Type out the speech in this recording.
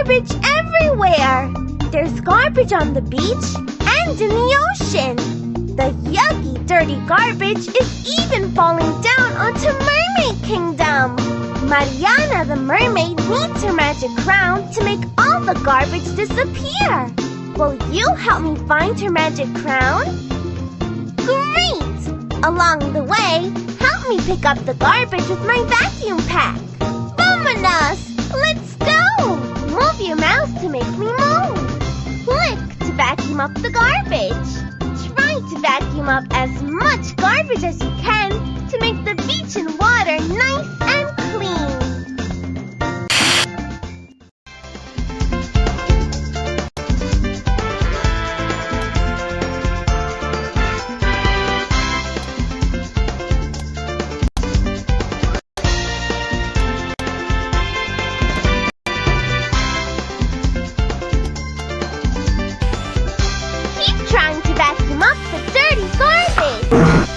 garbage everywhere. There's garbage on the beach and in the ocean. The yucky, dirty garbage is even falling down onto Mermaid Kingdom. Mariana the mermaid needs her magic crown to make all the garbage disappear. Will you help me find her magic crown? Great! Along the way, help me pick up the garbage with my vacuum pack. Vamonos! Let's go! Move your mouth to make me move. Click to vacuum up the garbage. Try to vacuum up as much garbage as you can to make the beach and water nice and clean. Keep trying to vacuum up the dirty garbage.